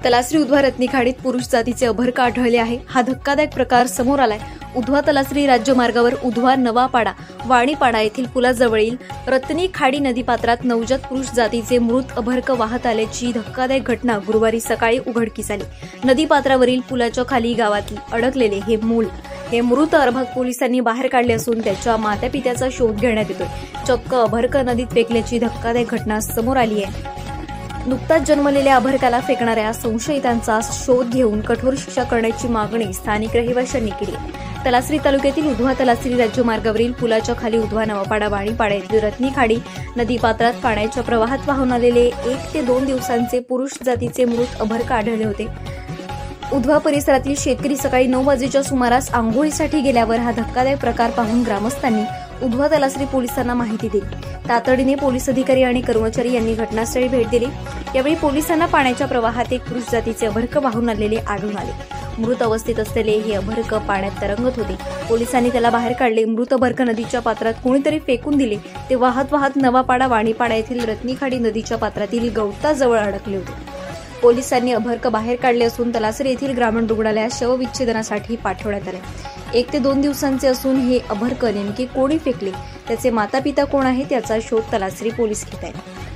तलासरी उधवा रत्नी खाडीत पुरुष जातीचे अभर्क आढळले आहे। हा धक्कादायक प्रकार समोर आलाय। उधवा तलासरी राज्यमार्गावर उधवा नवापाडा वाणीपाडा येथील पुलाजवळील रत्नी खाडी नदीपात्रात नवजात पुरुष जातीचे मृत अभर्क वाहत आल्याची धक्कादायक घटना गुरुवारी सकाळी उघडकीस आली। नदीपात्रावरील पुलाच्या खाली गावात अडकलेले हे मृत अभर्क पोलिसांनी बाहेर काढले असून त्याच्या मातापित्याचा शोध घेण्यात येतोय। चक्क अभर्क नदीत फेकल्याची धक्कादायक घटना समोर आली आहे। नुकताच जन्मलेल्या अभर्काला फेकणाऱ्या संशयितांचा शोध घेऊन कठोर शिक्षा करण्याची मागणी स्थानिक रहिवाशांनी केली। तलासरी तालुक्यातील उधवा तलासरी राज्यमार्गावरील पुलाच्या खाली उधवा नवापाडा वाणीपाडा येथील रत्नी खाडी नदीपात्रात पाण्याच्या प्रवाहात वाहून आलेले 1 ते 2 दिवसांचे पुरुष जातीचे मृत अभर्क आढळले होते। उधवा परिसरातील शेतकरी सकाळी 9 वाजेच्या सुमारास आंघोळीसाठी गेल्यावर हा धक्कादायक प्रकार पाहून ग्रामस्थांनी उधवा तलासरी पोलिसांना माहिती दिली। तातडीने पोलीस अधिकारी आणि कर्मचारी यांनी घटनास्थळी भेट दिली। यावेळी पोलिसांना पाण्याच्या प्रवाहात एक पुरुष जातीचे अभर्क वाहून आलेले आढळून आले। मृत अवस्थेत असलेले हे अभर्क पाण्यात तरंगत होते। पोलिसांनी त्याला बाहेर काढले। मृत अभर्क नदीच्या पात्रात कोणीतरी फेकून दिले। ते वाहत वाहत नवापाडा वाणीपाडा येथील रत्नीखाडी नदीच्या पात्रातील गवताजवळ अडकले होते। पोलिसांनी अभर्क बाहेर काढले असून तलासरी येथील ग्रामीण रुग्णालयात शवविच्छेदनासाठी पाठवण्यात आले। 1 ते 2 दिवसांचे असून हे अभर्क नेमके कोणी फेकले, त्याचे मातापिता कोण आहेत याचा शोध तलासरी पोलीस घेत आहेत।